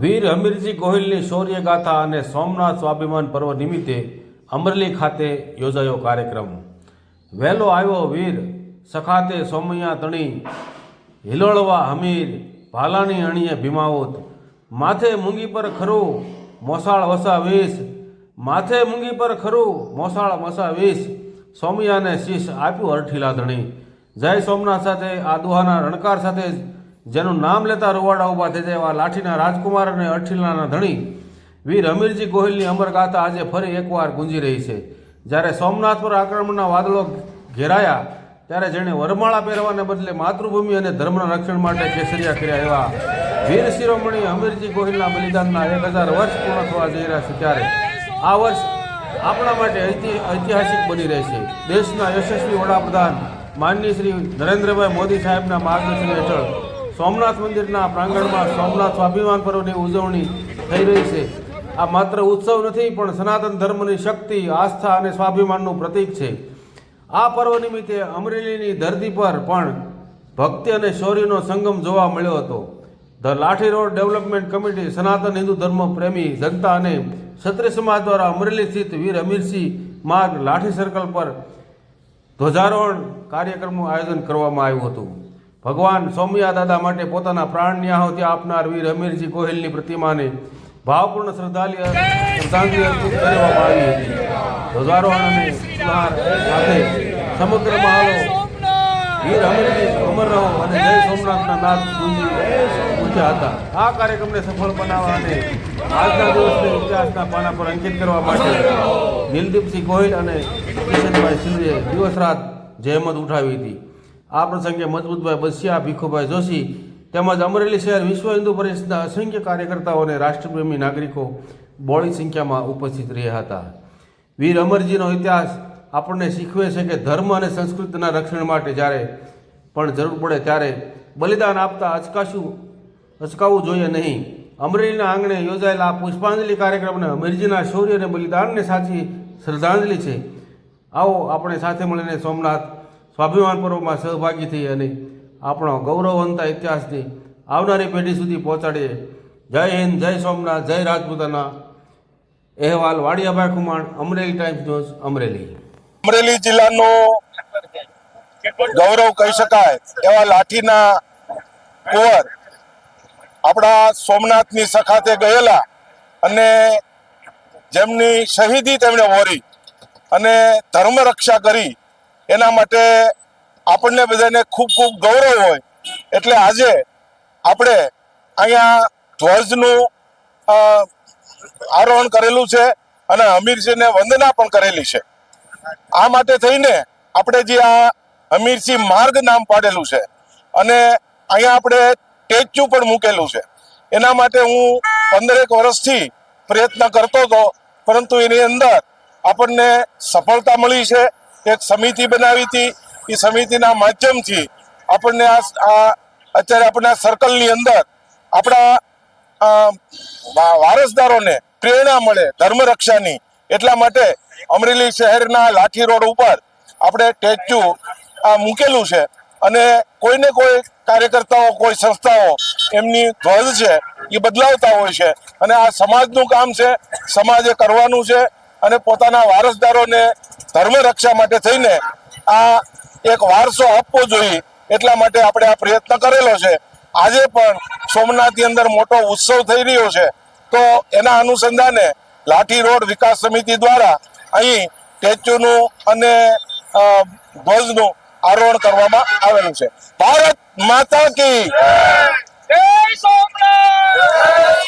વીર હમીરજી ગોહિલની શૌર્ય ગાથા અને સોમનાથ સ્વાભિમાન પર્વ નિમિત્તે અમરેલી ખાતે યોજાયો કાર્યક્રમ। વહેલો આવ્યો વીર સખાતે સોમૈયા તણી, હિલોળવા હમીર ભાલાની અણીએ ભીમાવત, માથે મૂંગી પર ખરું મોસાળ વસા વીસ, માથે મૂંગી પર ખરું મોસાળ વસા વીસ, સોમૈયાને શીશ આપ્યું અરઠીલા ધણી। જય સોમનાથ સાથે આ દુહાના રણકાર સાથે જેનું નામ લેતા રૂવાડા ઊભા થઈ જાય એવા લાઠીના રાજકુમાર અને અઠીલાના ધણી વીર હમીરજી ગોહિલની અમરગાથા આજે ફરી એકવાર ગુંજી રહી છે। જ્યારે સોમનાથ પર આક્રમણના વાદળો ઘેરાયા ત્યારે જેણે વરમાળા પહેરવાને બદલે માતૃભૂમિ અને ધર્મના રક્ષણ માટે કેસરિયા કર્યા એવા વીર શિરોમણી હમીરજી ગોહિલના બલિદાનના 1000 વર્ષ પૂર્ણ થવા જઈ રહ્યા છે। ત્યારે આ વર્ષ આપણા માટે ઐતિહાસિક બની રહેશે। દેશના યશસ્વી વડાપ્રધાન માનનીય શ્રી નરેન્દ્રભાઈ મોદી સાહેબના માર્ગદર્શન હેઠળ સોમનાથ મંદિરના પ્રાંગણમાં સોમનાથ સ્વાભિમાન પર્વની ઉજવણી થઈ રહી છે। આ માત્ર ઉત્સવ નથી પણ સનાતન ધર્મની શક્તિ, આસ્થા અને સ્વાભિમાનનું પ્રતીક છે। આ પર્વ નિમિત્તે અમરેલીની ધરતી પર પણ ભક્તિ અને શૌર્યનો સંગમ જોવા મળ્યો હતો। The Lathi road development committee, સનાતન હિન્દુ ધર્મ પ્રેમી જનતા અને ક્ષત્રિય સમાજ દ્વારા અમરેલી સ્થિત વીર હમીરસિંહ માર્ગ લાઠી સર્કલ પર ધ્વજારોહણ કાર્યક્રમનું આયોજન કરવામાં આવ્યું હતું। ભગવાન સોમૈયા દાદા માટે પોતાના પ્રાણની આહુતિ આપનાર વીર હમીરજી ગોહિલની પ્રતિમાને ભાવપૂર્ણ શ્રદ્ધાંજલિ અર્પિત કરવામાં આવી હતી। ધ્વજારોહણ અને ફુલહાર સાથે સમગ્ર મહાલો વીર હમીરજી અમર રહો અને જય સોમનાથના નાદ ગુંજ્યા હતા। આ કાર્યક્રમને સફળ બનાવવા અને આજના દિવસને ઇતિહાસના પાના પર અંકિત કરવા માટે નીલદીપસિંહ ગોહિલ અને કિશનભાઈ સિંધે દિવસ રાત જહેમત ઉઠાવી હતી। આ પ્રસંગે મજબૂતભાઈ બસિયા, ભીખુભાઈ જોશી તેમજ અમરેલી શહેર વિશ્વ હિન્દુ પરિષદના અસંખ્ય કાર્યકર્તાઓ અને રાષ્ટ્રપ્રેમી નાગરિકો બહોળી સંખ્યામાં ઉપસ્થિત રહ્યા હતા। વીર અમરજીનો ઇતિહાસ આપણને શીખવે છે કે ધર્મ અને સંસ્કૃતિના રક્ષણ માટે જ્યારે પણ જરૂર પડે ત્યારે બલિદાન આપતા અચકાવવું જોઈએ નહીં। અમરેલીના આંગણે યોજાયેલા પુષ્પાંજલિ કાર્યક્રમને અમરજીના શૌર્ય અને બલિદાનને સાચી શ્રદ્ધાંજલિ છે। આવો આપણે સાથે મળીને સોમનાથ સ્વાભિમાન પર્વમાં સહભાગી થઈ અને આપણો ગૌરવવંતા ઇતિહાસની આવનારી પેઢી સુધી પહોંચાડીએ। જય હિન્દ, જય સોમનાથ, જય રાજપૂતાના। અહેવાલ વાડિયાભાઈ ખુમાણ, અમરેલી ટાઈમ્સ ન્યૂઝ, અમરેલી। અમરેલી જિલ્લાનું ગૌરવ કહી શકાય એવા લાઠીના કુંવર આપણા સોમનાથની સખાતે ગયેલા અને જેમની શહીદી તેમણે વહોરી અને ધર્મ રક્ષા કરી એના માટે આપણને બધાને ખૂબ ખૂબ ગૌરવ હોય। એટલે આજે આપણે અહીંયા ધ્વજનું આરોહણ કરેલું છે અને હમીરસિંહને વંદના પણ કરેલી છે। આ માટે થઈને આપણે જે આ હમીરસિંહ માર્ગ નામ પાડેલું છે અને અહીંયા આપણે સ્ટેચ્યુ પણ મૂકેલું છે। એના માટે હું 15 વર્ષથી પ્રયત્ન કરતો હતો, પરંતુ એની અંદર આપણને સફળતા મળી છે। એક સમિતિ બનાવી હતી, એ સમિતિના માધ્યમથી આપણને અત્યારે આપણા સર્કલની અંદર આપણા વારસદારોને પ્રેરણા મળે ધર્મ રક્ષાની। એટલા માટે અમરેલી શહેરના લાઠી રોડ ઉપર આપણે સ્ટેચ્યુ મૂકેલું છે અને કોઈને કોઈ કાર્યકર્તાઓ, કોઈ સંસ્થાઓ એમની ધ્વજ છે એ બદલાવતા હોય છે અને આ સમાજનું કામ છે, સમાજે કરવાનું છે અને પોતાના વારસદારોને ધર્મ રક્ષા માટે થઈને આ એક વારસો આપવો જોઈએ। એટલા માટે આપણે આ પ્રયત્ન કરેલો છે। આજે પણ સોમનાથની અંદર મોટો ઉત્સવ થઈ રહ્યો છે, તો એના અનુસંધાને લાઠી રોડ વિકાસ સમિતિ દ્વારા અહીં સ્ટેચ્યુનું અને ધ્વજનું આરોહણ કરવામાં આવેલું છે। ભારત માતા કી જય સોમનાથ।